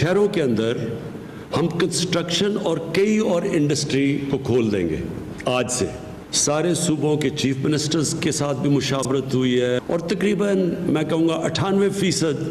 शहरों के अंदर हम कंस्ट्रक्शन और कई और इंडस्ट्री को खोल देंगे। आज से सारे सूबों के चीफ मिनिस्टर्स के साथ भी मुशावरत हुई है और तकरीबन मैं कहूँगा 98%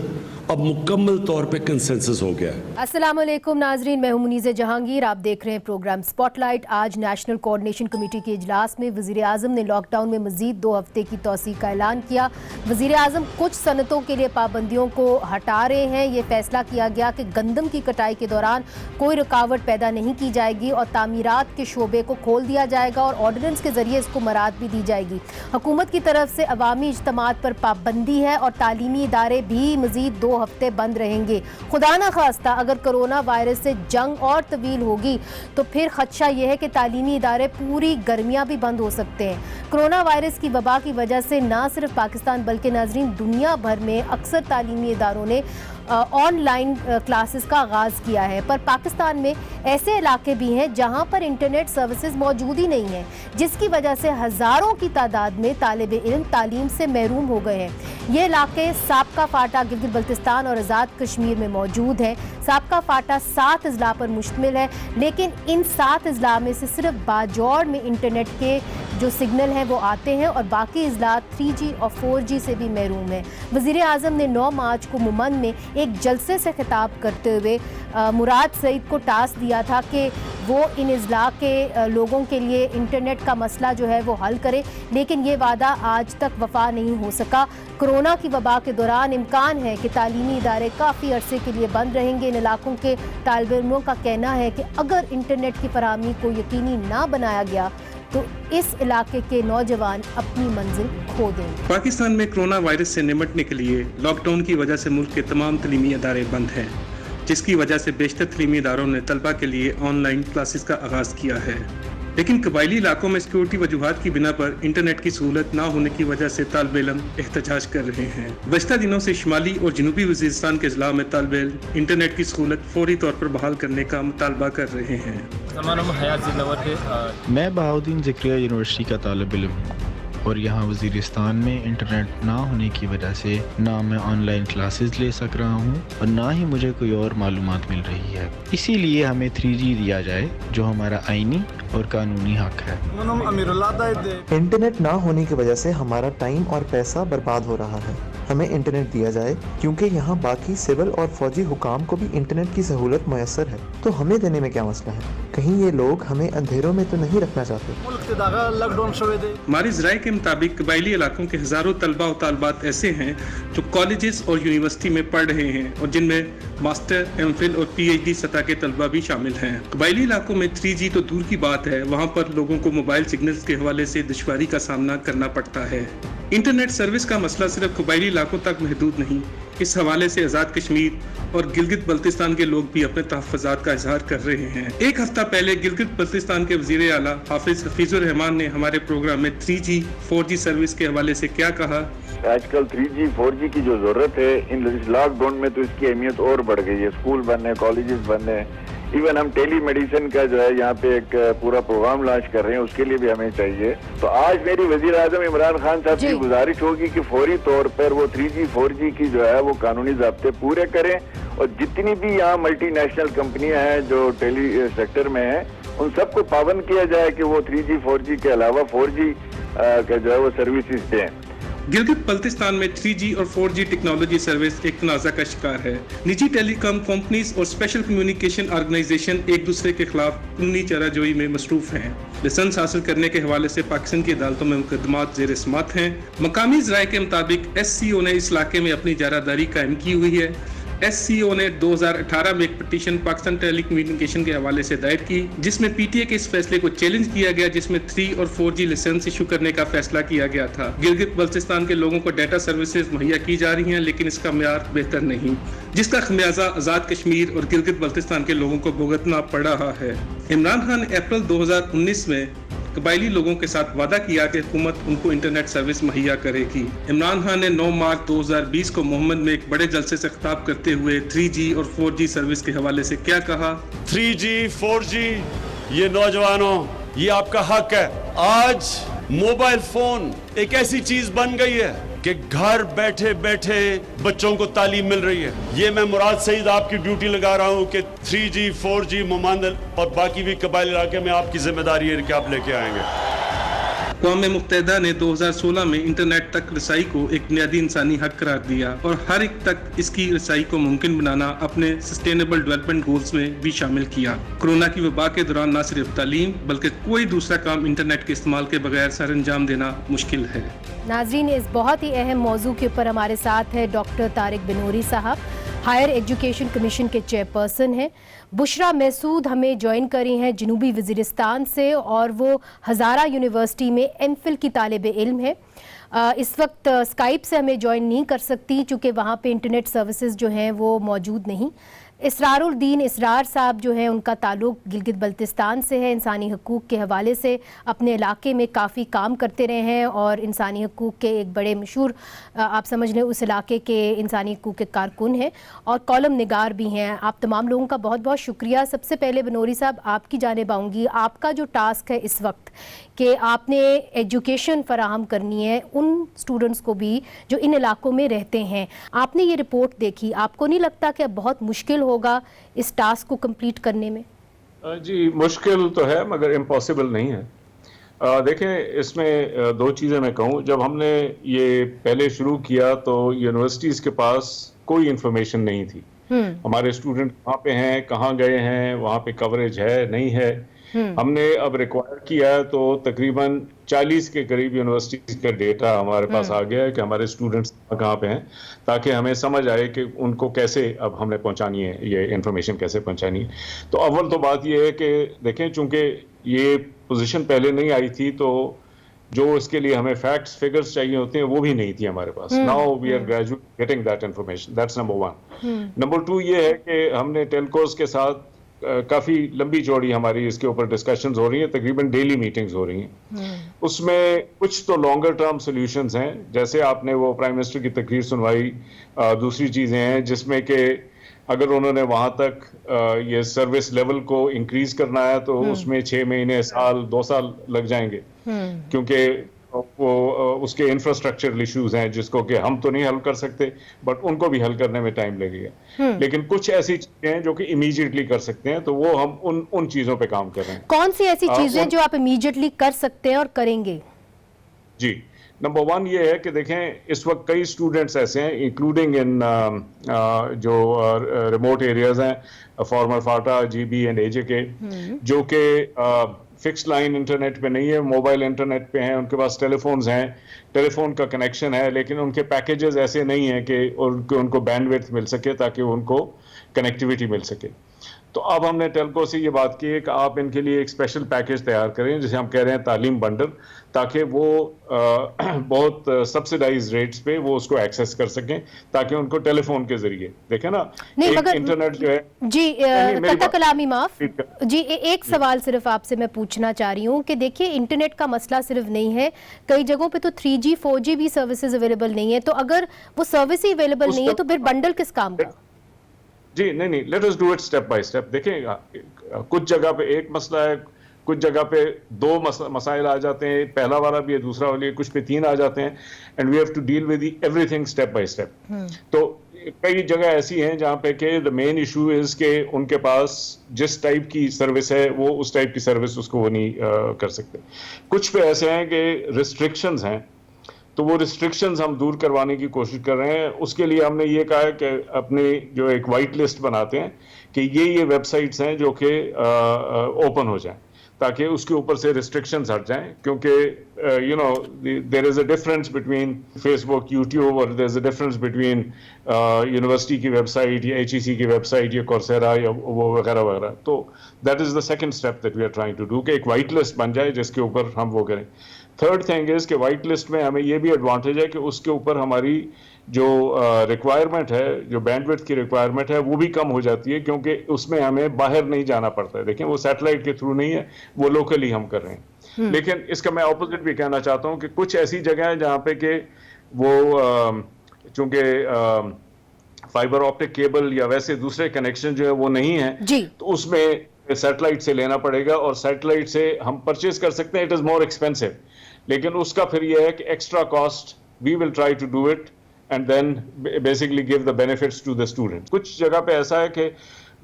अब मुकम्मल तौर पे कंसेंसस हो गया है। अस्सलाम वालेकुम नाजरीन, मैं हूं मुनीज़ जहांगीर। आप देख रहे हैं प्रोग्राम स्पॉटलाइट। आज नेशनल कोऑर्डिनेशन कमेटी के इजलास में वज़ीर आज़म ने लॉकडाउन में मज़ीद 2 हफ्ते की तौसीक़ का ऐलान किया। वज़ीर आज़म कुछ सनतों के लिए पाबंदियों को हटा रहे हैं। ये फैसला किया गया कि गंदम की कटाई के दौरान कोई रुकावट पैदा नहीं की जाएगी और तामीरात के शोबे को खोल दिया जाएगा और ऑर्डिनेंस के ज़रिए इसको मराद भी दी जाएगी। हुकूमत की तरफ से अवामी इज्तिमात पर पाबंदी है और तालीमी इदारे भी मज़ीद 2 हफ्ते बंद रहेंगे। खुदा ना खास्ता अगर कोरोना वायरस से जंग और तवील होगी तो फिर खदशा यह है कि तालीमी इदारे पूरी गर्मियां भी बंद हो सकते हैं। कोरोना वायरस की वबा की वजह से ना सिर्फ पाकिस्तान बल्कि नाजरीन दुनिया भर में अक्सर तालीमी इदारों ने ऑनलाइन क्लासेस का आगाज़ किया है, पर पाकिस्तान में ऐसे इलाके भी हैं जहां पर इंटरनेट सर्विसेज मौजूद ही नहीं है, जिसकी वजह से हज़ारों की तादाद में तालिब इल्म तालीम से महरूम हो गए हैं। ये इलाके साबका फाटा गिलगित बल्तिस्तान और आज़ाद कश्मीर में मौजूद है। साबका फाटा 7 अजला पर मुश्तमिल है, लेकिन इन 7 अजला में से सिर्फ बाजौर में इंटरनेट के जो सिग्नल हैं वो आते हैं और बाकी अजला 3G और 4G से भी महरूम है। वज़ीर आज़म ने 9 मार्च को मुमन में एक जलसे से खिताब करते हुए मुराद सईद को टास्क दिया था कि वो इन अजला के लोगों के लिए इंटरनेट का मसला जो है वो हल करे, लेकिन ये वादा आज तक वफा नहीं हो सका। कोरोना की वबा के दौरान इम्कान है कि तालीमी इदारे काफ़ी अरसे के लिए बंद रहेंगे। इन इलाकों के तालिब इल्मों का कहना है कि अगर इंटरनेट की फराहमी को यकीनी ना बनाया गया तो इस इलाके के नौजवान अपनी मंजिल खो देंगे। पाकिस्तान में कोरोना वायरस से निपटने के लिए लॉकडाउन की वजह से मुल्क के तमाम तलीमी इदारे बंद हैं, जिसकी वजह से बेशतर तलीमी इदारों ने तलबा के लिए ऑनलाइन क्लासेस का आगाज़ किया है। लेकिन कबायली इलाकों में सिक्योरिटी वजूहात की बिना पर इंटरनेट की सहूलत ना होने की वजह से तालिब इल्म एहतजाज कर रहे हैं। गुज़श्ता दिनों से शुमाली और जनूबी वज़ीरिस्तान के अजला में तालिब इल्म इंटरनेट की सहूलत फौरी तौर पर बहाल करने का मुतालबा कर रहे हैं। मैं बहाउद्दीन ज़िक्रिया यूनिवर्सिटी का तालिब इल्म हूँ और यहाँ वज़ीरिस्तान में इंटरनेट ना होने की वजह से ना मैं ऑनलाइन क्लासेस ले सक रहा हूँ और ना ही मुझे कोई और मालूमात मिल रही है। इसीलिए हमें 3G दिया जाए जो हमारा आईनी और कानूनी हक है। इंटरनेट ना होने की वजह से हमारा टाइम और पैसा बर्बाद हो रहा है। हमें इंटरनेट दिया जाए क्योंकि यहाँ बाकी सिविल और फौजी हुकाम को भी इंटरनेट की सहूलत मैसर है, तो हमें देने में क्या मसला है? कहीं ये लोग हमें अंधेरों में तो नहीं रखना चाहते? हमारी ज़राए के मुताबिक कबायली इलाकों के हज़ारों तलबा और तालबात ऐसे हैं जो कॉलेजेस और यूनिवर्सिटी में पढ़ रहे हैं और जिनमें मास्टर, एमफिल और PhD सतह के तलबा भी शामिल हैं। कबायली इलाकों में 3G तो दूर की बात है, वहाँ पर लोगों को मोबाइल सिग्नल्स के हवाले से दुश्वारी का सामना करना पड़ता है। इंटरनेट सर्विस का मसला सिर्फ कबायली इलाकों तक महदूद नहीं, इस हवाले से आज़ाद कश्मीर और गिलगित बल्तिस्तान के लोग भी अपने तहफ़्फ़ुज़ात का इजहार कर रहे हैं। एक हफ्ता पहले गिलगित बल्तिस्तान के वज़ीर आला हाफिज़ हफीज़ुर रहमान ने हमारे प्रोग्राम में 3G 4G सर्विस के हवाले से क्या कहा? आजकल 3G 4G की जो जरूरत है इन लॉकडाउन में तो इसकी अहमियत और बढ़ गई है। स्कूल बंद है, कॉलेजेस बंद है, इवन हम टेली मेडिसिन का जो है यहाँ पे एक पूरा प्रोग्राम लॉन्च कर रहे हैं, उसके लिए भी हमें चाहिए। तो आज मेरी वजीर आजम इमरान खान साहब की गुजारिश होगी कि फौरी तौर पर वो 3G 4G की जो है वो कानूनी ज़ाब्ते पूरे करें और जितनी भी यहाँ मल्टीनेशनल कंपनियां हैं जो टेली सेक्टर में हैं उन सबको पाबंद किया जाए कि वो 3G 4G के अलावा 4G का जो है वो सर्विसेज दें। गिलगित बल्तिस्तान में 3G और 4G टेक्नोलॉजी सर्विस एक तनाज़ा का शिकार है। निजी टेलीकॉम कंपनीज और स्पेशल कम्युनिकेशन ऑर्गेनाइजेशन एक दूसरे के खिलाफ कानूनी चाराजोई में मसरूफ हैं। लाइसेंस हासिल करने के हवाले से पाकिस्तान की अदालतों में मुकदमात ज़ेर समाअत हैं। मकामी ज़राए के मुताबिक SCO ने इस इलाके में अपनी जारादारी कायम की हुई है। SCO ने 2018 में एक पटिशन पाकिस्तान टेली कम्युनिकेशन के हवाले से दायर की, जिसमें PTA के इस फैसले को चैलेंज किया गया, जिसमें 3 और 4G लाइसेंस इशू करने का फैसला किया गया था। गिलगित बल्तिस्तान के लोगों को डाटा सर्विसेज मुहैया की जा रही हैं, लेकिन इसका म्यार बेहतर नहीं, जिसका खमियाजा आज़ाद कश्मीर और गिलगित बल्तिस्तान के लोगों को भुगतना पड़ रहा है। इमरान खान ने अप्रैल 2019 में कबायली लोगों के साथ वादा किया कि हुकूमत उनको इंटरनेट सर्विस मुहैया करेगी। इमरान खान ने 9 मार्च 2020 को मोहम्मद में एक बड़े जलसे से खिताब करते हुए 3G और 4G सर्विस के हवाले से क्या कहा? 3G 4G ये नौजवानों ये आपका हक है। आज मोबाइल फोन एक ऐसी चीज बन गई है कि घर बैठे बैठे बच्चों को तालीम मिल रही है। ये मैं मुराद सईद आपकी ड्यूटी लगा रहा हूँ कि 3G 4G ममांदल और बाकी भी कबाइल इलाके में आपकी जिम्मेदारी है कि आप लेके आएंगे। अक़वाम मुत्तहिदा ने 2016 में इंटरनेट तक रसाई को एक बुनियादी इंसानी हक करार दिया और हर एक तक इसकी रसाई को मुमकिन बनाना अपने सस्टेनेबल डेवलपमेंट गोल्स में भी शामिल किया। कोरोना की वबा के दौरान न सिर्फ तालीम बल्कि कोई दूसरा काम इंटरनेट के इस्तेमाल के बगैर सर अंजाम देना मुश्किल है। नाजरीन, इस बहुत ही अहम मौजू के ऊपर हमारे साथ है डॉक्टर तारिक बिनूरी साहब, हायर एजुकेशन कमीशन के चेयरपर्सन हैं। बुशरा महसूद हमें ज्वाइन करी हैं जनूबी वज़ीरिस्तान से और वो हज़ारा यूनिवर्सिटी में एमफिल की तालिब इल्म है। इस वक्त स्काइप से हमें ज्वाइन नहीं कर सकती चूँकि वहाँ पे इंटरनेट सर्विसेज जो हैं वो मौजूद नहीं। इसरारुद्दीन इसरार साहब जो है उनका ताल्लुक गिलगित बल्तिस्तान से है। इंसानी हकूक़ के हवाले से अपने इलाके में काफ़ी काम करते रहे हैं और इंसानी हकूक़ के एक बड़े मशहूर आप समझ लें उस इलाके के इंसानी हकूक़ के कारकुन हैं और कॉलम निगार भी हैं। आप तमाम लोगों का बहुत बहुत शुक्रिया। सबसे पहले बिनूरी साहब आपकी जानिब आऊँगी। आपका जो टास्क है इस वक्त कि आपने एजुकेशन फराहम करनी है उन स्टूडेंट्स को भी जो इन इलाकों में रहते हैं। आपने ये रिपोर्ट देखी, आपको नहीं लगता कि अब बहुत मुश्किल होगा इस टास्क को कंप्लीट करने में? जी मुश्किल तो है मगर इम्पॉसिबल नहीं है। देखें इसमें दो चीज़ें मैं कहूँ। जब हमने ये पहले शुरू किया तो यूनिवर्सिटीज़ के पास कोई इंफॉर्मेशन नहीं थी। हमारे स्टूडेंट कहाँ पे हैं, कहाँ गए हैं, वहाँ पे कवरेज है नहीं है। हमने अब रिक्वायर किया है तो तकरीबन 40 के करीब यूनिवर्सिटीज़ का डेटा हमारे पास आ गया है कि हमारे स्टूडेंट्स कहाँ पे हैं, ताकि हमें समझ आए कि उनको कैसे अब हमने पहुंचानी है, ये इंफॉर्मेशन कैसे पहुंचानी है। तो अव्वल तो बात ये है कि देखें चूंकि ये पोजीशन पहले नहीं आई थी तो जो इसके लिए हमें फैक्ट्स फिगर्स चाहिए होते हैं वो भी नहीं थी हमारे पास। Now we are graduate getting that information. That's number 1। Number 2 ये है कि हमने टेलकोस के साथ काफ़ी लंबी चौड़ी हमारी इसके ऊपर डिस्कशंस हो रही हैं, तकरीबन डेली मीटिंग्स हो रही हैं। उसमें कुछ तो लॉन्गर टर्म सॉल्यूशंस हैं, जैसे आपने वो प्राइम मिनिस्टर की तकरीर सुनवाई। दूसरी चीज़ें हैं जिसमें कि अगर उन्होंने वहाँ तक ये सर्विस लेवल को इंक्रीज करना है तो उसमें 6 महीने, साल, 2 साल लग जाएंगे, क्योंकि वो उसके इंफ्रास्ट्रक्चरल इश्यूज हैं जिसको कि हम तो नहीं हल कर सकते बट उनको भी हल करने में टाइम लगेगा। लेकिन कुछ ऐसी चीजें हैं जो कि इमीडिएटली कर सकते हैं, तो वो हम उन चीजों पे काम कर रहे हैं। कौन सी ऐसी चीजें जो आप इमीडिएटली कर सकते हैं और करेंगे? जी, नंबर 1 ये है कि देखें इस वक्त कई स्टूडेंट्स ऐसे हैं इंक्लूडिंग इन जो रिमोट एरियाज हैं, farmer Phata, GB and AJK, जो कि फिक्स लाइन इंटरनेट पे नहीं है, मोबाइल इंटरनेट पे हैं, उनके पास टेलीफोन्स हैं, टेलीफोन का कनेक्शन है, लेकिन उनके पैकेजेस ऐसे नहीं हैं कि उनको बैंडविड्थ मिल सके ताकि उनको कनेक्टिविटी मिल सके। तो अब हमने टेलको से ये बात की है कि आप इनके लिए एक स्पेशल पैकेज तैयार करें जिसे हम कह रहे हैं तालीम बंडल, ताकि वो बहुत सब्सिडाइज रेट्स पे वो उसको एक्सेस कर सकें, ताकि उनको टेलीफोन के जरिए देखें ना इंटरनेट जो है। जी कता कलामी माफ जी, एक सवाल सिर्फ आपसे मैं पूछना चाह रही हूँ कि देखिए इंटरनेट का मसला सिर्फ नहीं है, कई जगहों पे तो 3G 4G भी सर्विसेज अवेलेबल नहीं है, तो अगर वो सर्विस ही अवेलेबल नहीं है तो फिर बंडल किस काम का? जी नहीं, let us do it step by step. देखें कुछ जगह पे एक मसला है, कुछ जगह पे 2 मसाइल आ जाते हैं, पहला वाला भी है, दूसरा वाला, कुछ पे 3 आ जाते हैं, and we have to deal with everything step by step. तो कई जगह ऐसी हैं जहाँ पे कि द मेन इशू इज के उनके पास जिस टाइप की सर्विस है वो उस टाइप की सर्विस उसको वो नहीं कर सकते। कुछ पे ऐसे हैं कि रिस्ट्रिक्शंस हैं, तो वो रिस्ट्रिक्शंस हम दूर करवाने की कोशिश कर रहे हैं। उसके लिए हमने ये कहा है कि अपने जो एक वाइट लिस्ट बनाते हैं कि ये वेबसाइट्स हैं जो कि ओपन हो जाएं, ताकि उसके ऊपर से रिस्ट्रिक्शंस हट जाएं, क्योंकि you know there is a difference between Facebook, YouTube, और there is a difference between university की वेबसाइट या HEC की वेबसाइट या कोर्सेरा या वो वगैरह वगैरह। तो that is the second step that we are trying to do कि एक वाइट लिस्ट बन जाए जिसके ऊपर हम वो करें। थर्ड थिंग इज कि वाइट लिस्ट में हमें ये भी एडवांटेज है कि उसके ऊपर हमारी जो रिक्वायरमेंट है, जो बैंडविड्थ की रिक्वायरमेंट है, वो भी कम हो जाती है, क्योंकि उसमें हमें बाहर नहीं जाना पड़ता है। देखें वो सैटेलाइट के थ्रू नहीं है, वो लोकली हम कर रहे हैं। लेकिन इसका मैं ऑपोजिट भी कहना चाहता हूँ कि कुछ ऐसी जगह है जहाँ पे कि वो चूंकि फाइबर ऑप्टिक केबल या वैसे दूसरे कनेक्शन जो है वो नहीं है, तो उसमें सैटेलाइट से लेना पड़ेगा, और सैटेलाइट से हम परचेज कर सकते हैं, इट इज मोर एक्सपेंसिव, लेकिन उसका फिर यह है कि extra cost we will try to do it and then basically give the benefits to the student. کچھ جگہ پہ ایسا ہے کہ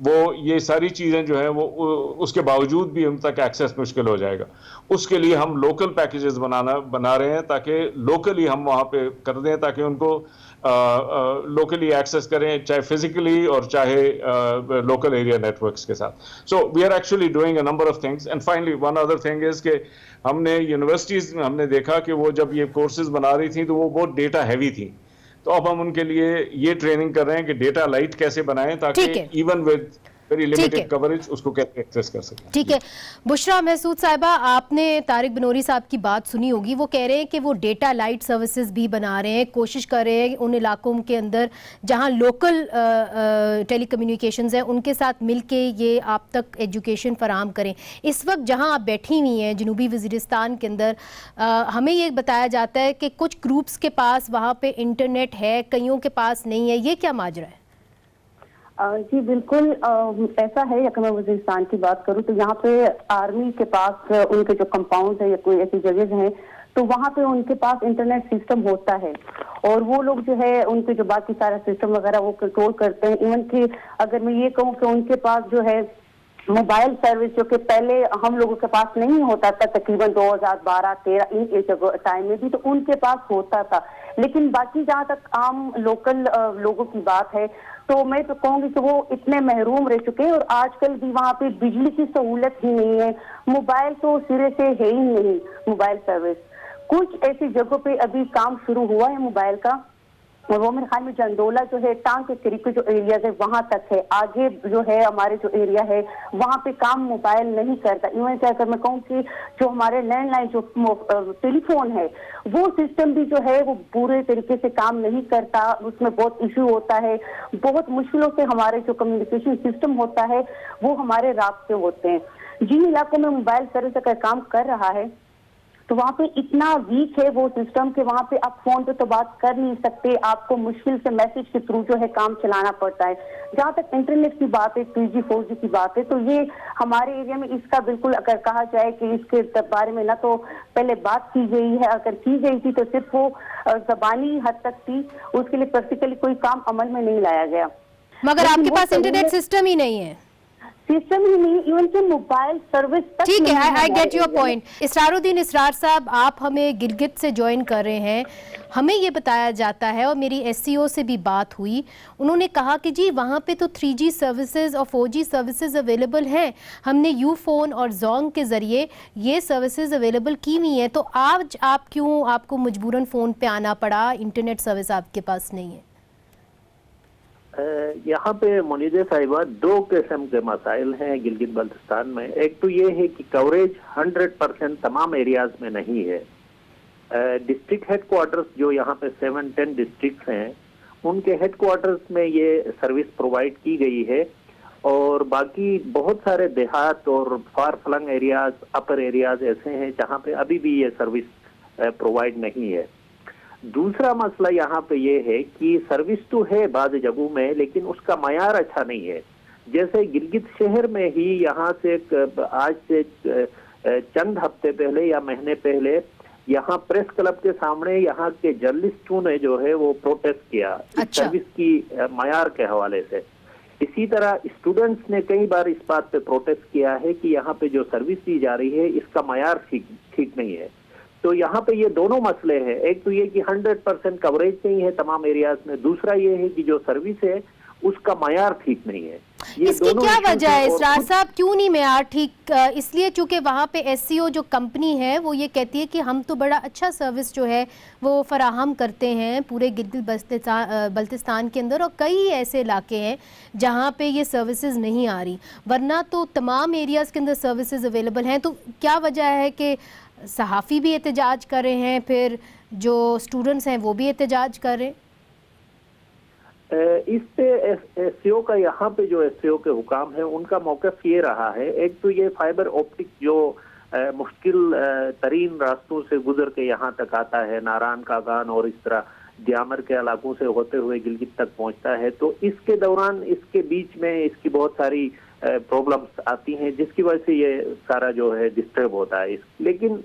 وہ یہ ساری چیزیں جو ہیں وہ اس کے باوجود بھی ان تک ایکسیس مشکل ہو جائے گا. اس کے لیے ہم لوکل پیکیجز بنا رہے ہیں تاکہ لوکلی ہم وہاں پہ کر دیں تاکہ ان کو لوکلی ایکسیس کریں, چاہے فزیکلی اور چاہے لوکل ایریا نیٹورکس کے ساتھ. So we are actually doing a number of things. And finally one other thing is کہ ہم نے یونیورسٹیز میں ہم نے دیکھا کہ وہ جب یہ کورسز بنا رہی تھیں تو وہ بہت ڈیٹا ہیوی تھیں. تو اب ہم ان کے لیے یہ ٹریننگ کر رہے ہیں کہ ڈیٹا لائٹ کیسے بنائیں تاکہ even with very limited coverage اس کو کیسے ایکسیس کر سکیں. ٹھیک ہے. بشرا محسود صاحبہ, آپ نے طارق بنوری صاحب کی بات سنی ہوگی. وہ کہہ رہے ہیں کہ وہ ڈیٹا لائٹ سروسز بھی بنا رہے ہیں, کوشش کر رہے ہیں ان علاقوں کے اندر جہاں لوکل ٹیلی کمیونیکیشنز ہیں ان کے ساتھ مل کے یہ آپ تک ایجوکیشن فراہم کریں. اس وقت جہاں آپ بیٹھی ہوئی ہیں جنوبی وزیرستان کے اندر, ہمیں یہ بتایا جاتا ہے کہ کچھ گروپس کے پاس وہاں پہ انٹرنیٹ ہے, کئیوں کے پاس نہیں ہے. یہ کیا ماجرا ہے؟ جی بالکل ایسا ہے. اگر میں وزیرستان کی بات کروں تو یہاں پہ آرمی کے پاس ان کے جو کمپاؤنڈ ہیں یا کوئی ایسی جگہ ہیں تو وہاں پہ ان کے پاس انٹرنیٹ سسٹم ہوتا ہے اور وہ لوگ جو ہے ان کے جو باقی سارا سسٹم وغیرہ وہ کنٹرول کرتے ہیں. ایون کہ اگر میں یہ کہوں کہ ان کے پاس جو ہے موبائل سروس جو کہ پہلے ہم لوگوں کے پاس نہیں ہوتا تھا, تقریباً 2012-13 ان ٹائم میں بھی تو ان کے پاس ہوتا تھا. لیکن باقی جہاں تک عام لوکل لوگوں کی بات ہے تو میں تو کہوں گی کہ وہ اتنے محروم رہ چکے ہیں اور آج کل بھی وہاں پہ بجلی کی سہولت ہی نہیں ہے, موبائل تو سرے سے ہے ہی نہیں موبائل سروس. کچھ ایسی جگہوں پہ ابھی کام شروع ہوا ہے موبائل کا اور وہ میرے خیال میں جنڈولا جو ہے ٹانگ کے قریب کے جو ایریاز ہے وہاں تک ہے. آگے جو ہے ہمارے جو ایریا ہے وہاں پہ کام موبائل نہیں کرتا. ایون کہ اگر میں کہوں کہ جو ہمارے لینڈ لائن جو ٹیلی فون ہے وہ سسٹم بھی جو ہے وہ پورے طریقے سے کام نہیں کرتا, اس میں بہت ایشو ہوتا ہے, بہت مشکلوں سے ہمارے جو کمیونیکیشن سسٹم ہوتا ہے وہ ہمارے رابطے ہوتے ہیں. جن علاقوں میں موبائل سروس اگر کام کر رہا ہے تو وہاں پہ اتنا ویک ہے وہ سسٹم کہ وہاں پہ آپ فون پہ تو بات کر نہیں سکتے, آپ کو مشکل سے میسج کے تھرو جو ہے کام چلانا پڑتا ہے. جہاں تک انٹرنیٹ کی بات ہے, 3G 4G کی بات ہے, تو یہ ہمارے ایریا میں اس کا بالکل اگر کہا جائے کہ اس کے بارے میں نہ تو پہلے بات کی گئی ہے, اگر کی گئی تھی تو صرف وہ زبانی حد تک تھی, اس کے لیے پریکٹیکلی کوئی کام عمل میں نہیں لایا گیا. مگر آپ کے پاس انٹرنیٹ سسٹم ہی نہیں ہے, سسٹم ہی نہیں, ایون کہ موبائل سروس تک. ٹھیک ہے, آئی گیٹ یور پوائنٹ. اسرار الدین اسرار صاحب, آپ ہمیں گلگت سے جوائن کر رہے ہیں. ہمیں یہ بتایا جاتا ہے اور میری ایس سی او سے بھی بات ہوئی, انہوں نے کہا کہ جی وہاں پہ تو 3G سروسز اور 4G سروسز اویلیبل ہیں, ہم نے یو فون اور زونگ کے ذریعے یہ سروسز اویلیبل کی ہوئی ہیں, تو آج آپ کو مجبوراً فون پہ آنا پڑا, انٹرنیٹ سروس آپ کے پاس نہیں ہے؟ یہاں پہ منیزہ صاحبہ دو قسم کے مسائل ہیں گلگت بلتستان میں. ایک تو یہ ہے کہ کوریج 100% تمام ایریاز میں نہیں ہے. ڈسٹرکٹ ہیڈ کوارٹرز جو یہاں پہ 7-10 ڈسٹرکٹس ہیں ان کے ہیڈ کوارٹرز میں یہ سروس پرووائڈ کی گئی ہے, اور باقی بہت سارے دیہات اور for filling areas, upper areas ایسے ہیں جہاں پہ ابھی بھی یہ سروس پرووائڈ نہیں ہے. دوسرا مسئلہ یہاں پہ یہ ہے کہ سروس تو ہے بعض جگہوں میں لیکن اس کا معیار اچھا نہیں ہے. جیسے گلگت شہر میں ہی یہاں سے آج سے چند ہفتے پہلے یا مہینے پہلے یہاں پریس کلب کے سامنے یہاں کے جرنلسٹوں نے جو ہے وہ پروٹیسٹ کیا سروس کی معیار کے حوالے سے. اسی طرح اسٹوڈنٹس نے کئی بار اس بات پہ پروٹیسٹ کیا ہے کہ یہاں پہ جو سروس دی جا رہی ہے اس کا معیار ٹھیک نہیں ہے. تو یہاں پہ یہ دونوں مسئلے ہیں, ایک تو یہ کہ 100% کوریج نہیں ہے تمام ایریاز میں, دوسرا یہ ہے کہ جو سروس ہے اس کا معیار ٹھیک نہیں ہے. اس کی کیا وجہ ہے اسرار صاحب, کیوں نہیں معیار ٹھیک؟ اس لیے چونکہ وہاں پہ ایس سی او جو کمپنی ہے وہ یہ کہتی ہے کہ ہم تو بڑا اچھا سروس جو ہے وہ فراہم کرتے ہیں پورے گلگت بلتستان کے اندر, اور کئی ایسے علاقے ہیں جہاں پہ یہ سروسز نہیں آ رہی, ورنہ تو تمام ایریاز کے اندر سروسز اویلیبل ہیں. تو کیا وجہ ہے کہ صحافی بھی احتجاج کر رہے ہیں, پھر جو اسٹوڈنٹس ہیں وہ بھی احتجاج کر رہے ہیں؟ اس پہ ایس سی او کا یہاں پہ جو ایس سی او کے حکام ہیں ان کا موقف یہ رہا ہے, ایک تو یہ فائبر آپٹک جو مشکل ترین راستوں سے گزر کے یہاں تک آتا ہے, ناران کاغان اور اس طرح دیامر کے علاقوں سے ہوتے ہوئے گلگت تک پہنچتا ہے, تو اس کے دوران اس کے بیچ میں اس کی بہت ساری پرابلمس آتی ہیں جس کی وجہ سے یہ سارا جو ہے ڈسٹرب ہوتا ہے. لیکن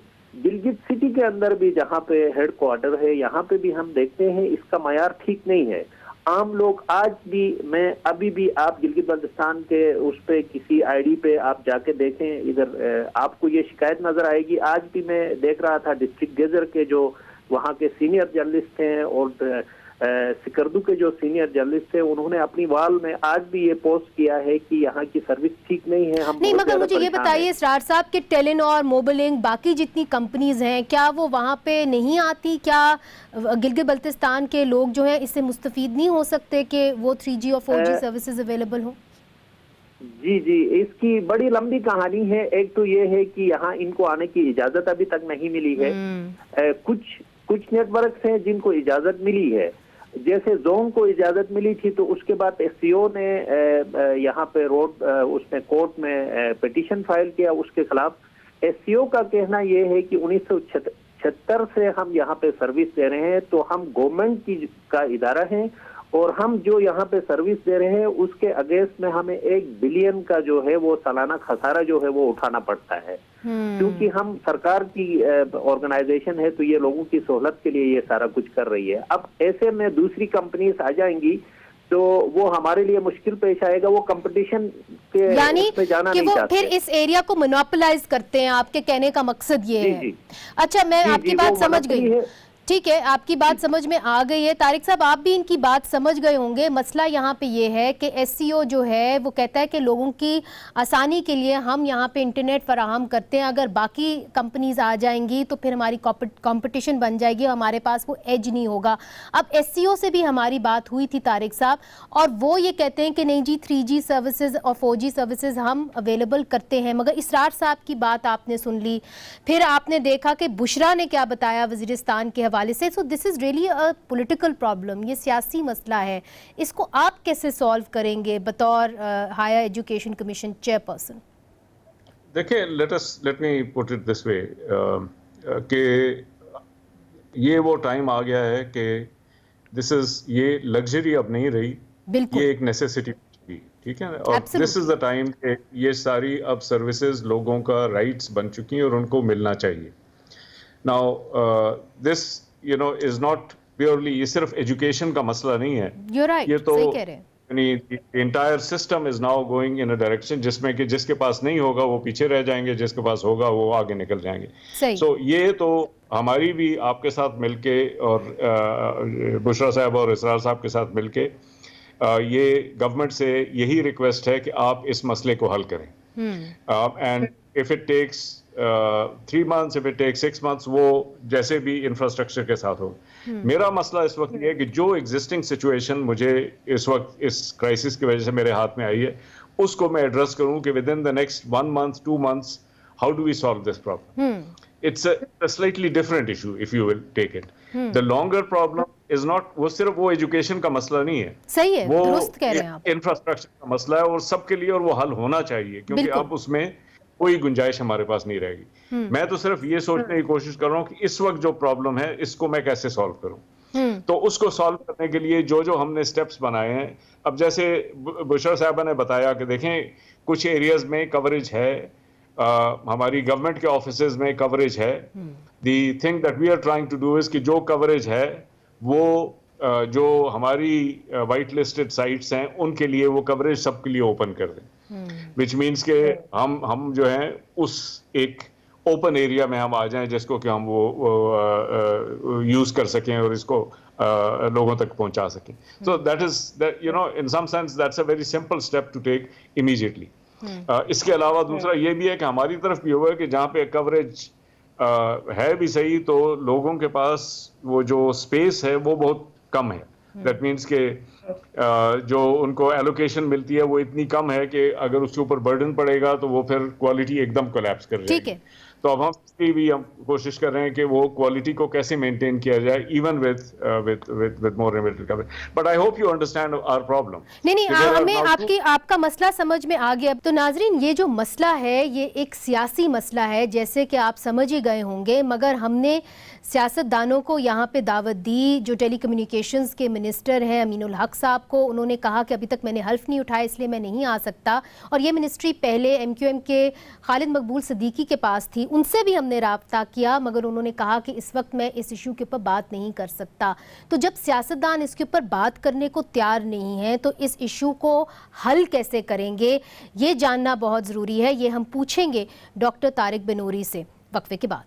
गिलगित सिटी के अंदर भी जहाँ पे हेड क्वार्टर है, यहाँ पे भी हम देखते हैं इसका मयार ठीक नहीं है। आम लोग आज भी, मैं अभी भी आप गिलगित बल्तिस्तान के उस पे किसी आईडी पे आप जाके देखें, इधर आपको ये शिकायत नजर आएगी। आज भी मैं देख रहा था डिस्ट्रिक्ट गेजर के जो वहाँ के सीनियर जर्नलिस्ट हैं और सिकरदू के जो सीनियर जर्नलिस्ट हैं, उन्होंने अपनी वाल में आज भी ये पोस्ट किया है कि यहाँ की सर्विस ठीक नहीं है। हम नहीं, मगर मुझे ये बताइए इसरार साहब कि टेलीनॉर, मोबिलिंक, बाकी जितनी कंपनीज हैं, क्या वो वहाँ पे नहीं आती? क्या गिलगित बल्तिस्तान के लोग जो हैं इससे मुस्तफीद नहीं हो सकते कि वो 3G और 4G सर्विसेज अवेलेबल हो? जी जी, इसकी बड़ी लंबी कहानी है। एक तो ये है कि यहाँ इनको आने की इजाजत अभी तक नहीं मिली है। कुछ नेटवर्क्स हैं जिनको इजाजत मिली है, जैसे जोन को इजाजत मिली थी, तो उसके बाद एससीओ ने यहाँ पे उसने कोर्ट में पिटीशन फाइल किया उसके खिलाफ। एससीओ का कहना यह है कि 1976 से हम यहाँ पे सर्विस दे रहे हैं, तो हम गवर्नमेंट का इदारा है और हम जो यहाँ पे सर्विस दे रहे हैं उसके अगेंस्ट में हमें 1 बिलियन का जो है वो सालाना खसारा जो है वो उठाना पड़ता है। क्योंकि हम सरकार की ऑर्गेनाइजेशन है, तो ये लोगों की सहूलत के लिए ये सारा कुछ कर रही है। अब ऐसे में दूसरी कंपनीज आ जाएंगी तो वो हमारे लिए मुश्किल पेश आएगा। वो कंपटीशन के उसमें जाना नहीं चाहते। फिर इस एरिया को मोनोपोलाइज करते हैं, आपके कहने का मकसद ये है। अच्छा, मैं आपकी बात समझ गई। ठीक है, आपकी बात समझ में आ गई है। तारिक साहब, आप भी इनकी बात समझ गए होंगे। मसला यहाँ पे ये है कि एससीओ जो है वो कहता है कि लोगों की आसानी के लिए हम यहाँ पे इंटरनेट फराहम करते हैं, अगर बाकी कंपनीज आ जाएंगी तो फिर हमारी कंपटीशन बन जाएगी, हमारे पास वो एज नहीं होगा। अब एससीओ से भी हमारी बात हुई थी तारिक साहब, और वो ये कहते हैं कि नहीं जी, 3G सर्विसेज और 4G सर्विसेज हम अवेलेबल करते हैं। मगर इसरार साहब की बात आपने सुन ली, फिर आपने देखा कि बुशरा ने क्या बताया वजीरिस्तान के हवाले से। So this is really a political problem, ये सियासी मसला है। इसको आप कैसे सॉल्व करेंगे बतौर हायर एजुकेशन कमीशन चेयरपर्सन? देखिए, let me put it this way कि ये वो टाइम आ गया है कि ये लग्जरी अब नहीं रही, ये एक नेसेसिटी, ठीक है। और दिस इज द टाइम कि ये सारी अब सर्विसेज लोगों का राइट्स बन चुकी हैं और उनको मिलना चाहिए। Now this is not purely, ये सिर्फ एजुकेशन का मसला नहीं है। ये तो entire system is now going in a direction जिसमें कि जिसके पास नहीं होगा वो पीछे रह जाएंगे, जिसके पास होगा वो आगे निकल जाएंगे। सो ये तो हमारी भी आपके साथ मिलके और बुशरा साहब और इसरार साहब के साथ मिलके ये गवर्नमेंट से यही रिक्वेस्ट है कि आप इस मसले को हल करें। And if it takes 3 months, if it takes 6 months, वो जैसे भी इंफ्रास्ट्रक्चर के साथ हो। मेरा मसला इस वक्त ये है कि जो एग्जिस्टिंग सिचुएशन मुझे इस वक्त इस क्राइसिस की वजह से मेरे हाथ में आई है, उसको मैं एड्रेस करूं कि within the next 1 month, 2 months, how do we solve this problem. It's a slightly different issue if you will take it. The longer problem is not, वो सिर्फ वो एजुकेशन का मसला नहीं है, सही है, वो दुरुस्त कह रहे हैं आप। इंफ्रास्ट्रक्चर का मसला है और सबके लिए, और वो हल होना चाहिए, क्योंकि अब उसमें कोई गुंजाइश हमारे पास नहीं रहेगी। मैं तो सिर्फ ये सोचने की कोशिश कर रहा हूँ कि इस वक्त जो प्रॉब्लम है इसको मैं कैसे सॉल्व करूँ। तो उसको सॉल्व करने के लिए जो हमने स्टेप्स बनाए हैं, अब जैसे बुशरा साहबा ने बताया कि देखें कुछ एरियाज में कवरेज है, हमारी गवर्नमेंट के ऑफिसेज में कवरेज है। The thing that we are trying to do is कि जो कवरेज है वो जो हमारी वाइट लिस्टेड साइट्स हैं उनके लिए वो कवरेज सबके लिए ओपन कर दें, विच मीन्स के हम जो है उस एक ओपन एरिया में हम आ जाएं जिसको कि हम वो यूज कर सकें और इसको लोगों तक पहुंचा सकें। So that is in some sense that's a very simple step to take immediately. इसके अलावा दूसरा ये भी है कि हमारी तरफ भी हुआ है कि जहाँ पे कवरेज है भी सही, तो लोगों के पास वो जो स्पेस है वो बहुत कम है। दैट मीन्स के जो उनको एलोकेशन मिलती है वो इतनी कम है कि अगर उसके ऊपर बर्डन पड़ेगा तो वो फिर क्वालिटी एकदम कोलैप्स कर जाएगी। तो अब हम कोशिश कर रहे हैं कि वो क्वालिटी को कैसे मेंटेन किया जाए, even with more limited coverage. But I hope you understand our problem. नहीं, हमें आपका मसला समझ में आ गया। तो नाजरीन, ये जो मसला है ये एक सियासी मसला है, जैसे कि आप समझ ही गए होंगे, मगर हमने सियासतदानों को यहाँ पे दावत दी, जो टेली कम्युनिकेशंस के मिनिस्टर हैं अमीनुल हक साहब को, उन्होंने कहा कि अभी तक मैंने हल्फ नहीं उठाया इसलिए मैं नहीं आ सकता, और ये मिनिस्ट्री पहले MQM के खालिद मकबूल सिद्दीकी के पास थी, उनसे भी हमने राब्ता किया मगर उन्होंने कहा कि इस वक्त मैं इस इशू के ऊपर बात नहीं कर सकता। तो जब सियासतदान इसके ऊपर बात करने को तैयार नहीं है तो इस इशू को हल कैसे करेंगे, ये जानना बहुत ज़रूरी है। ये हम पूछेंगे डॉक्टर तारिक बिनूरी से वक्फे के बाद।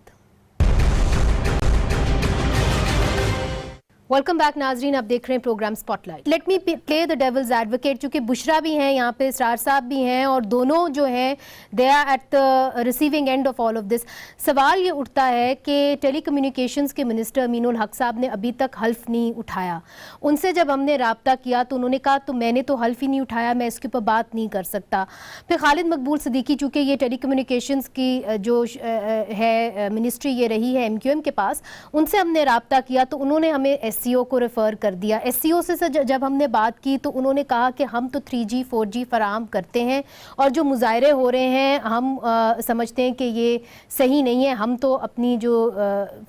वेलकम बैक नाजरीन, आप देख रहे हैं programme spotlight. Let me play the devil's advocate, क्योंकि बुशरा भी हैं यहाँ पे, इसरार साहब भी हैं, और दोनों जो हैं they are at the receiving end of all of this. सवाल ये उठता है कि टेली कम्युनिकेशंस के मिनिस्टर अमीनुल हक साहब ने अभी तक हल्फ नहीं उठाया। उनसे जब हमने राब्ता किया तो उन्होंने कहा तो मैंने तो हल्फ ही नहीं उठाया, मैं इसके ऊपर बात नहीं कर सकता। फिर खालिद मकबूल सिद्दीकी, चूँकि ये टेली कम्युनिकेशंस की जो है मिनिस्ट्री ये रही है MQM के पास, उनसे हमने राब्ता किया तो उन्होंने हमें SCO को रेफ़र कर दिया। SCO से जब हमने बात की तो उन्होंने कहा कि हम तो 3G 4G फराहम करते हैं और जो मुजाहरे हो रहे हैं हम समझते हैं कि ये सही नहीं है, हम तो अपनी जो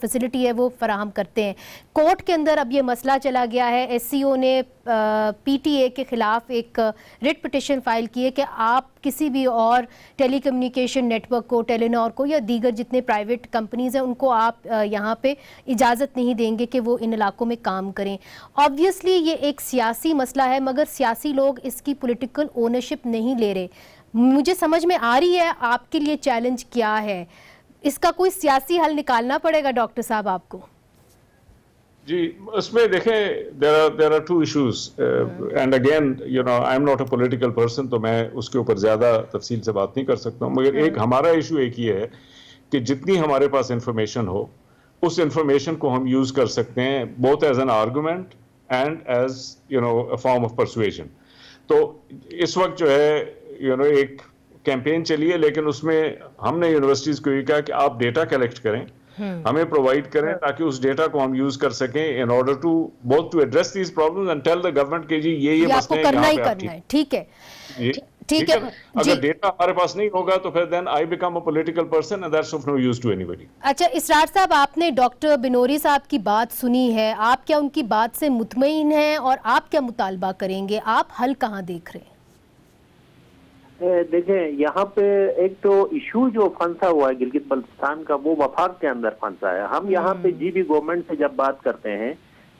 फैसिलिटी है वो फराहम करते हैं। कोर्ट के अंदर अब ये मसला चला गया है, SCO ने PTA के ख़िलाफ़ एक रिट पिटिशन फाइल की है कि आप किसी भी और टेली कम्युनिकेशन नेटवर्क को, टेलीनॉर को या दीगर जितने प्राइवेट कंपनीज़ हैं उनको आप यहाँ पे इजाज़त नहीं देंगे कि वो इन इलाकों में काम करें। ऑब्वियसली ये एक सियासी मसला है मगर सियासी लोग इसकी पॉलिटिकल ओनरशिप नहीं ले रहे। मुझे समझ में आ रही है आपके लिए चैलेंज क्या है, इसका कोई सियासी हल निकालना पड़ेगा डॉक्टर साहब आपको। जी, उसमें देखें there are two issues and again you know I am not a political person, तो मैं उसके ऊपर ज़्यादा तफसील से बात नहीं कर सकता हूँ, मगर एक हमारा इशू एक ही है कि जितनी हमारे पास इंफॉर्मेशन हो उस इंफॉर्मेशन को हम यूज़ कर सकते हैं both as an argument and as you know a form of persuasion। तो इस वक्त जो है you know एक कैंपेन चली है, लेकिन उसमें हमने यूनिवर्सिटीज़ को ये कहा कि आप डेटा कलेक्ट करें, हमें प्रोवाइड करें ताकि उस डेटा को हम यूज कर सकें in order to both to address these problems and tell the government के जी ये मसले हैं, करना ही करना है। ठीक है, ठीक है। अगर डेटा हमारे पास नहीं होगा तो फिर then I become a political person and that's of no use to anybody. अच्छा इसरार साहब, आपने डॉक्टर बिनोरी साहब की बात सुनी है, आप क्या उनकी बात से मुतमईन हैं और आप क्या मुतालबा करेंगे, आप हल कहाँ देख रहे हैं? देखें, यहाँ पे एक तो इशू जो फंसा हुआ है गिलगित बल्तिस्तान का, वो वफाक के अंदर फंसा है। हम यहाँ पे GB गवर्नमेंट से जब बात करते हैं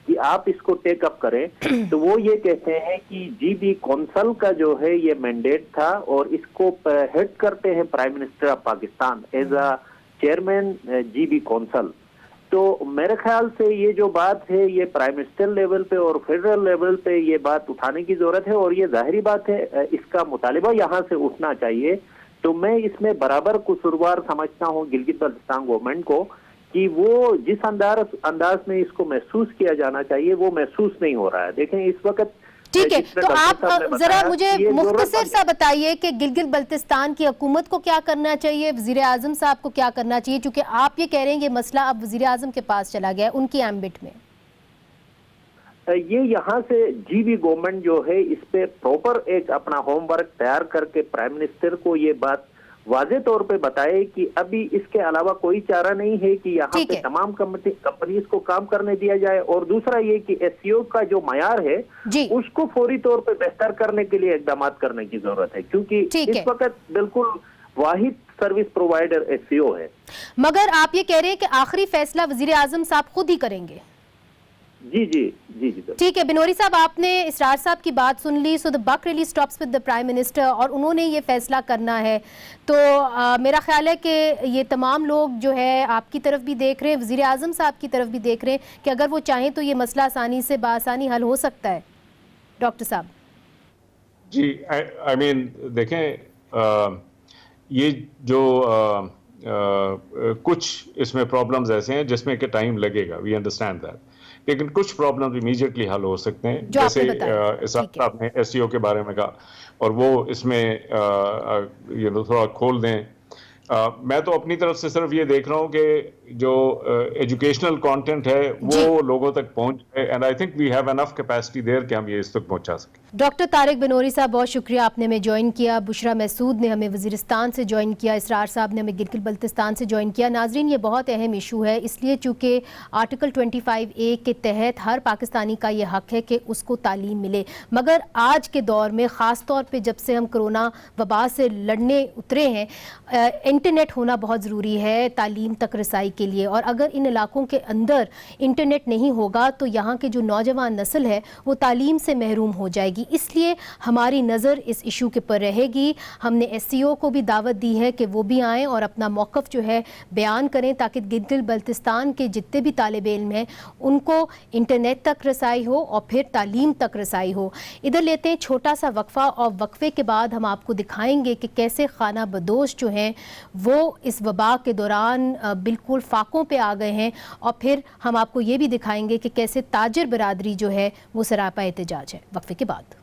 कि आप इसको टेक अप करें तो वो ये कहते हैं कि GB कौंसल का जो है ये मैंडेट था और इसको हेड करते हैं prime minister of Pakistan as a chairman GB council. तो मेरे ख्याल से ये जो बात है ये प्राइम मिनिस्टर लेवल पे और फेडरल लेवल पे ये बात उठाने की जरूरत है और ये जाहिरी बात है इसका मुतालिबा यहाँ से उठना चाहिए। तो मैं इसमें बराबर कसूरवार समझता हूँ गिलगित बल्तिस्तान गवर्नमेंट को कि वो जिस अंदाज में इसको महसूस किया जाना चाहिए वो महसूस नहीं हो रहा है। देखें इस वक्त ठीक है, तो आप जरा मुझे मुख्तसर सा बताइए कि गिलगित बल्तिस्तान की हुकूमत को क्या करना चाहिए, वजीर आजम साहब को क्या करना चाहिए, क्योंकि आप ये कह रहे हैं ये मसला अब वजीर आजम के पास चला गया उनकी एम्बिट में। ये यहाँ से GB गवर्नमेंट जो है इस पे प्रॉपर एक अपना होमवर्क तैयार करके प्राइम मिनिस्टर को ये बात वाज़े तौर पे बताए कि अभी इसके अलावा कोई चारा नहीं है कि यहाँ पे तमाम कंपनीज को काम करने दिया जाए, और दूसरा ये कि SCO का जो मयार है उसको फौरी तौर पे बेहतर करने के लिए इकदाम करने की जरूरत है, क्योंकि इस वक्त बिल्कुल वाहिद सर्विस प्रोवाइडर SCO है। मगर आप ये कह रहे हैं कि आखिरी फैसला वजीर आजम साहब खुद ही करेंगे। जी जी जी जी ठीक है बिनोरी साहब, आपने इसरार साहब की बात सुन ली। So the buck really stops with the prime minister और उन्होंने ये फैसला करना है। तो मेरा ख्याल है कि ये तमाम लोग जो है आपकी तरफ भी देख रहे हैं, वजीर आजम साहब की तरफ भी देख रहे हैं कि अगर वो चाहें तो ये मसला आसानी से बासानी हल हो सकता है। डॉक्टर साहब जी, आई मीन देखें ये जो कुछ इसमें प्रॉब्लम्स ऐसे हैं जिसमें कि टाइम लगेगा, वी अंडरस्टैंड दैट, लेकिन कुछ प्रॉब्लम इमीडिएटली हल हो सकते हैं, जैसे आपने SCO के बारे में कहा और वो इसमें थोड़ा खोल दें। मैं तो अपनी तरफ से सिर्फ ये देख रहा हूँ कि जो एजुकेशनल कंटेंट है वो लोगों तक पहुंच जाए, and I think we have enough capacity there कि हम ये इस तक पहुंचा सकें। डॉक्टर तारिक बिनोरी साहब, बहुत शुक्रिया, आपने हमें ज्वाइन किया। बुशरा महसूद ने हमें वज़ीरिस्तान से ज्वाइन किया, इसरार साहब ने हमें गिलगित बल्तिस्तान से ज्वाइन किया। नाजरीन, ये बहुत अहम इशू है, इसलिए चूँकि आर्टिकल 25A के तहत हर पाकिस्तानी का ये हक़ है कि उसको तालीम मिले, मगर आज के दौर में ख़ास तौर पे जब से हम कोरोना वबा से लड़ने उतरे हैं, इंटरनेट होना बहुत ज़रूरी है तालीम तक रसाई के लिए। और अगर इन इलाकों के अंदर इंटरनेट नहीं होगा तो यहाँ के जो नौजवान नस्ल है वो तालीम से महरूम हो जाएगी। इसलिए हमारी नज़र इस इशू के पर रहेगी। हमने SCO को भी दावत दी है कि वो भी आएँ और अपना मौक़िफ़ जो है बयान करें, ताकि गिलगित बल्तिस्तान के जितने भी तालिबे इल्म हैं उनको इंटरनेट तक रसाई हो और फिर तालीम तक रसाई हो। इधर लेते हैं छोटा सा वक्फ़ा, और वक्फ़े के बाद हम आपको दिखाएंगे कि कैसे खाना बदोश जो हैं वो इस वबा के दौरान बिल्कुल फाकों पे आ गए हैं, और फिर हम आपको ये भी दिखाएंगे कि कैसे ताजिर बरादरी जो है वो सरापा एहतजाज है। वक्फे के बाद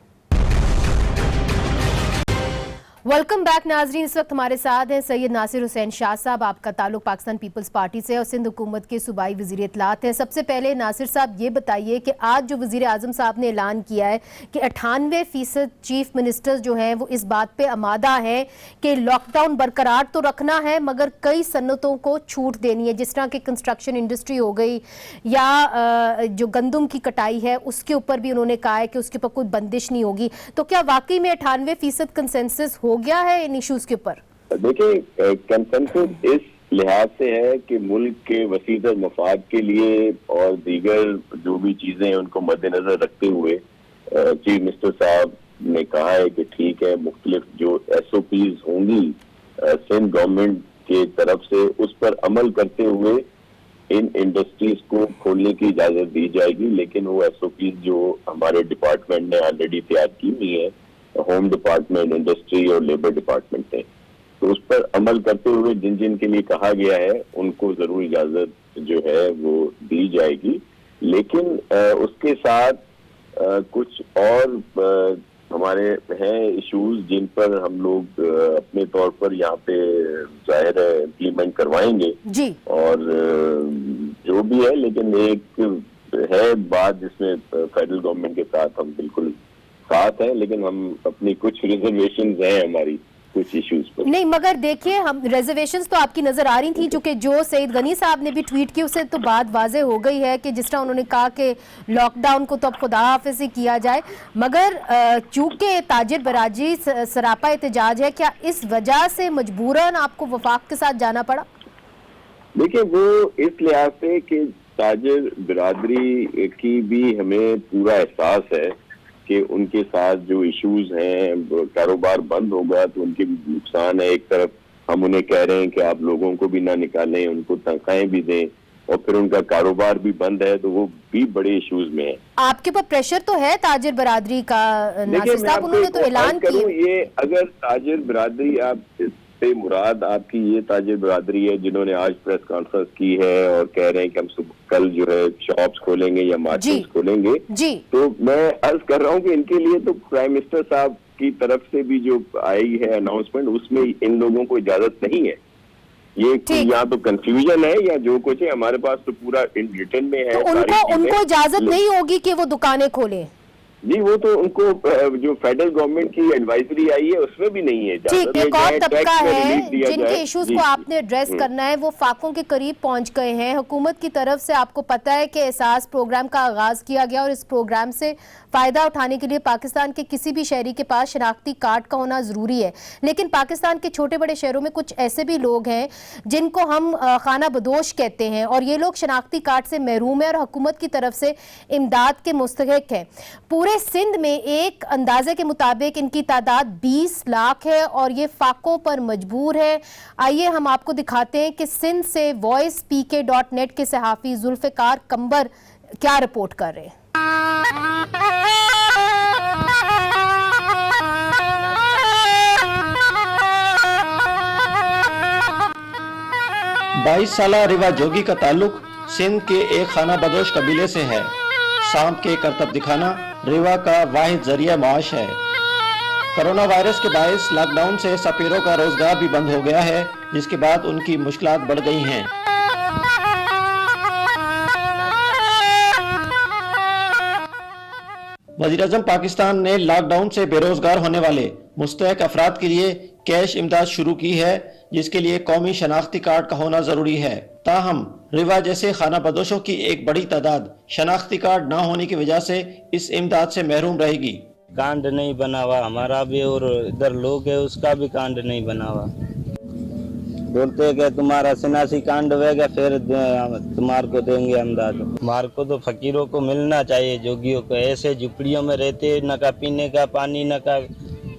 वेलकम बैक नाजरीन। इस वक्त हमारे साथ हैं सैयद नासिर हुसैन शाह साहब, आपका ताल्लुक पाकिस्तान पीपल्स पार्टी से और सिंध हुकूमत के सूबाई वज़ीर इत्तलात हैं। सबसे पहले नासिर साहब ये बताइए कि आज जो वज़ीर आज़म साहब ने ऐलान किया है कि 98% चीफ मिनिस्टर्स जो हैं वो इस बात पे आमादा है कि लॉकडाउन बरकरार तो रखना है मगर कई सन्नतों को छूट देनी है, जिस तरह की कंस्ट्रक्शन इंडस्ट्री हो गई या जो गंदम की कटाई है उसके ऊपर भी उन्होंने कहा है कि उसके ऊपर कोई बंदिश नहीं होगी। तो क्या वाकई में 98% कंसेंसस हो गया है इन इश्यूज के ऊपर? देखिए, कंसेंसस इस लिहाज से है कि मुल्क के वसीदर मफाद के लिए और दीगर जो भी चीजें हैं उनको मद्देनजर रखते हुए चीफ मिनिस्टर साहब ने कहा है कि ठीक है, मुख्तलिफ जो SOPs होंगी सिंध गवर्नमेंट के तरफ से उस पर अमल करते हुए इन इंडस्ट्रीज को खोलने की इजाजत दी जाएगी। लेकिन वो SOPs जो हमारे डिपार्टमेंट ने ऑलरेडी तैयार की हुई है, होम डिपार्टमेंट, इंडस्ट्री और लेबर डिपार्टमेंट है, तो उस पर अमल करते हुए जिन जिन के लिए कहा गया है उनको जरूर इजाजत जो है वो दी जाएगी। लेकिन उसके साथ कुछ और हमारे हैं इश्यूज जिन पर हम लोग अपने तौर पर यहाँ पे जाहिर है इम्प्लीमेंट करवाएंगे जी। और जो भी है, लेकिन एक है बात जिसमें फेडरल गवर्नमेंट के साथ हम बिल्कुल साथ है, लेकिन हम अपनी कुछ रिजर्वेशंस हैं हमारी कुछ इश्यूज पर। नहीं, मगर देखिए, हम रिजर्वेशंस तो आपकी नजर आ रही थी, चूंकि जो सईद गनी साहब ने भी ट्वीट की उससे तो बात वाजे हो गई है कि जिस तरह उन्होंने कहा कि लॉकडाउन को तो अब खुदा हाफिज ही किया जाए, मगर चूंकि ताजिर बरादरी सरापा एहतजाज है, क्या इस वजह से मजबूरन आपको वफाक के साथ जाना पड़ा? देखिए, वो इस लिहाज से कि ताजिर बिरादरी की भी हमें पूरा एहसास है कि उनके साथ जो इश्यूज हैं, कारोबार बंद होगा तो उनके भी नुकसान है। एक तरफ हम उन्हें कह रहे हैं कि आप लोगों को भी ना निकालें, उनको तनख्वाहें भी दें, और फिर उनका कारोबार भी बंद है, तो वो भी बड़े इश्यूज में है। आपके पर प्रेशर तो है ताजिर बिरादरी का नासिर साहब, उन्होंने तो ऐलान किया। ये अगर ताजिर बिरादरी, आप से मुराद आपकी ये ताजिर बिरादरी है जिन्होंने आज प्रेस कॉन्फ्रेंस की है और कह रहे हैं कि हम कल जो है शॉप्स खोलेंगे या मार्केट्स खोलेंगे जी, तो मैं अर्ज कर रहा हूँ कि इनके लिए तो प्राइम मिनिस्टर साहब की तरफ से भी जो आई है अनाउंसमेंट, उसमें इन लोगों को इजाजत नहीं है। ये या तो कंफ्यूजन है या जो कुछ है, हमारे पास तो पूरा इन रिटर्न में है। तो उनको इजाजत नहीं होगी कि वो दुकानें खोलें जी, वो तो उनको जो फेडरल गवर्नमेंट की एडवाइजरी आई है उसमें भी नहीं है। ठीक, एक और तबका है जिनके इश्यूज को आपने एड्रेस करना है, वो फाकों के करीब पहुंच गए हैं। हुकूमत की तरफ से आपको पता है कि एहसास प्रोग्राम का आगाज किया गया और इस प्रोग्राम से फायदा उठाने के लिए पाकिस्तान के किसी भी शहरी के पास शनाख्ती कार्ड का होना जरूरी है। लेकिन पाकिस्तान के छोटे बड़े शहरों में कुछ ऐसे भी लोग हैं जिनको हम खाना बदोश कहते हैं, और ये लोग शनाख्ती कार्ड से महरूम है और हुकूमत की तरफ से इमदाद के मुस्तहिक है। पूरे सिंध में एक अंदाजे के मुताबिक इनकी तादाद 20 लाख है और ये फाकों पर मजबूर है। आइए हम आपको दिखाते हैं कि सिंध से voicepk.net के सहाफी जुल्फिकार कंबर क्या रिपोर्ट कर रहे हैं। 22 साला रिवा जोगी का ताल्लुक सिंध के एक खाना बदोश कबीले से है। सांप के करतब दिखाना रिवा का वाहिद जरिया माश है। कोरोना वायरस के बायस लॉकडाउन से सपेरों का रोजगार भी बंद हो गया है, जिसके बाद उनकी मुश्किलात बढ़ गई हैं। वज़ीर-ए-आज़म पाकिस्तान ने लॉकडाउन से बेरोजगार होने वाले मुस्तहक अफराद के लिए कैश इमदाद शुरू की है, जिसके लिए कौमी शनाख्ती कार्ड का होना जरूरी है। ताहम रिवा जैसे खाना बदोशों की एक बड़ी तादाद शनाख्ती कार्ड न होने की वजह से इस इमदाद से महरूम रहेगी। कांड नहीं बना हुआ हमारा भी, और इधर लोग है उसका भी कांड नहीं बना हुआ। बोलते हैं कि तुम्हारा शनाख्ती कार्ड होगा फिर तुम्हारे को देंगे इमदाद। हमारे को तो फकीरों को मिलना चाहिए, जोगियों को। ऐसे झुपड़ियों में रहते, न का पीने का पानी, न का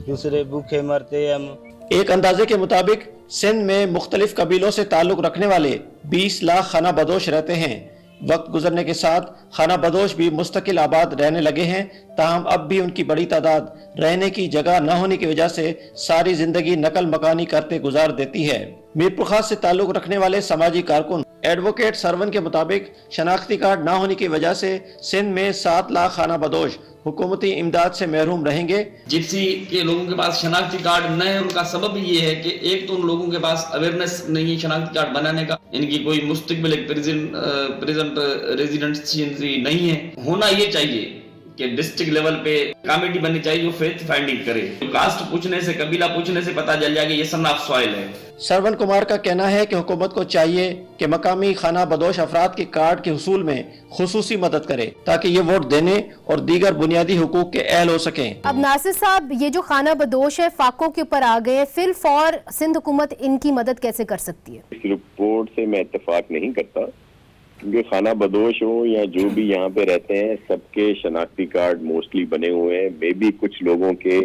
दूसरे भूखे मरते हम। एक अंदाजे के मुताबिक सिंध में मुख्तलिफ कबीलों से ताल्लुक रखने वाले 20 लाख खाना बदोश रहते हैं। वक्त गुजरने के साथ खाना बदोश भी मुस्तकिल आबाद रहने लगे हैं, ताहम अब भी उनकी बड़ी तादाद रहने की जगह न होने की वजह से सारी जिंदगी नकल मकानी करते गुजार देती है। मीरपुर खास से ताल्लुक रखने वाले समाजी कारकुन एडवोकेट सरवन के मुताबिक शनाख्ती कार्ड न होने की वजह से सिंध में 7 लाख खाना बदोश हुकूमती इमदाद से महरूम रहेंगे। जिप्सी के लोगों के पास शनाख्ती कार्ड न है, उनका सबब ये है कि एक तो उन लोगों के पास अवेयरनेस नहीं है शनाख्ती कार्ड बनाने का, इनकी कोई मुस्तकबिल प्रेजेंट रेजिडेंसी नहीं है। होना ये चाहिए कि डिस्ट्रिक्ट लेवल पे कमेटी बननी चाहिए जो फेथ फाइंडिंग करे। कास्ट पूछने से, कबीला पूछने से पता चल जाएगा ये सन ऑफ सॉइल है। सरवन कुमार का कहना है कि हुकूमत को चाहिए कि मकामी खाना बदोश अफराद के कार्ड के हुसूल में खुसूसी मदद करे ताकि ये वोट देने और दीगर बुनियादी हुकूक के अहल हो सकें। अब नासिर साहब, ये जो खाना बदोश है फाकों के ऊपर आ गए, फिल फॉर सिंध हुकूमत इनकी मदद कैसे कर सकती है? इस रिपोर्ट से मैं इत्तेफाक नहीं करता, क्योंकि खाना बदोश हो या जो भी यहाँ पे रहते हैं सबके शनाख्ती कार्ड मोस्टली बने हुए हैं। मे भी कुछ लोगों के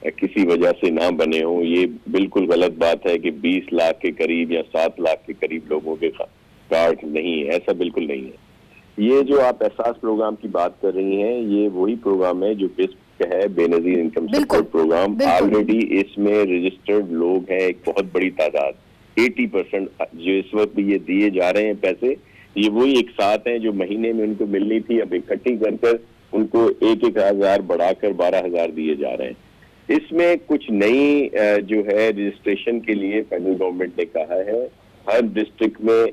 किसी वजह से ना बने हो। ये बिल्कुल गलत बात है कि 20 लाख के करीब या 7 लाख के करीब लोगों के कार्ड नहीं है, ऐसा बिल्कुल नहीं है। ये जो आप एहसास प्रोग्राम की बात कर रही हैं, ये वही प्रोग्राम है जो बिस्प है, Benazir income support programme. Already इसमें रजिस्टर्ड लोग हैं एक बहुत बड़ी तादाद, 80% जो इस वक्त ये दिए जा रहे हैं पैसे, ये वही एक साथ हैं जो महीने में उनको मिलनी थी, अब इकट्ठी कर उनको 1-1 हजार बढ़ाकर 12,000 दिए जा रहे हैं। इसमें कुछ नई जो है रजिस्ट्रेशन के लिए फेडरल गवर्नमेंट ने कहा है हर डिस्ट्रिक्ट में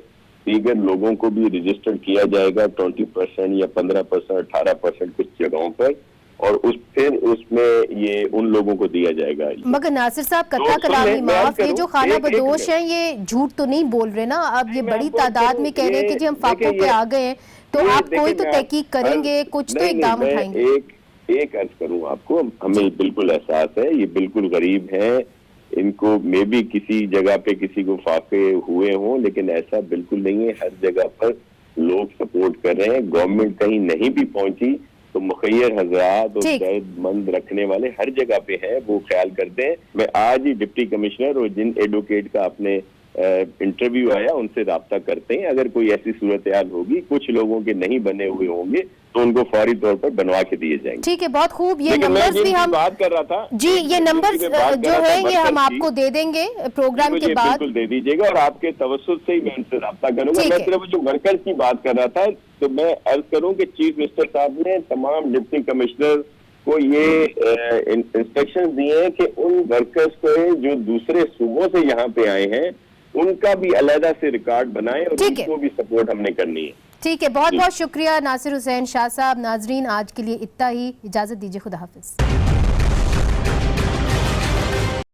दीगर लोगों को भी रजिस्टर किया जाएगा 20% या 15%, 18% कुछ जगहों पर, और फिर उसमें ये उन लोगों को दिया जाएगा। मगर नासिर साहब, कत्ता कलामी माफ, ये जो खाना बदोश है ये झूठ तो नहीं बोल रहे ना? अब ये बड़ी तादाद में कह रहे हैं कि जी हम फाकों पे आ गए हैं, तो आप कोई तो तहकीक करेंगे, कुछ तो इकदाम उठाएंगे। एक अर्ज करूं आपको, हमें बिल्कुल एहसास है ये बिल्कुल गरीब हैं, इनको मे भी किसी जगह पे किसी को फाके हुए हों, लेकिन ऐसा बिल्कुल नहीं है। हर जगह पर लोग सपोर्ट कर रहे हैं। गवर्नमेंट कहीं नहीं भी पहुंची तो मुखैर हजरात और दर्दमंद रखने वाले हर जगह पे हैं, वो ख्याल करते हैं। मैं आज ही डिप्टी कमिश्नर और जिन एडवोकेट का आपने इंटरव्यू आया उनसे राब्ता करते हैं। अगर कोई ऐसी सूरत हाल होगी, कुछ लोगों के नहीं बने हुए होंगे, तो उनको फौरी तौर पर बनवा के दिए जाएंगे। ठीक है, बहुत खूब। ये नंबर्स भी हम बात कर रहा था जी, ये नंबर्स जो है ये हम आपको दे देंगे प्रोग्राम के बाद। बिल्कुल दे दीजिएगा और आपके तवस्सुत से ही मैं उनसे राब्ता करूंगा। मैं सिर्फ जो वर्कर्स की बात कर रहा था, तो मैं अर्ज करूं कि चीफ मिनिस्टर साहब ने तमाम डिप्टी कमिश्नर को ये इंस्ट्रक्शन दिए हैं कि उन वर्कर्स को जो दूसरे सूबों से यहाँ पे आए हैं उनका भी अलहदा से रिकॉर्ड बनाएं और उनको भी सपोर्ट हमने करनी है। ठीक है, बहुत बहुत शुक्रिया नासिर हुसैन शाह साहब। नाजरीन, आज के लिए इतना ही, इजाजत दीजिए, खुदा हाफिज।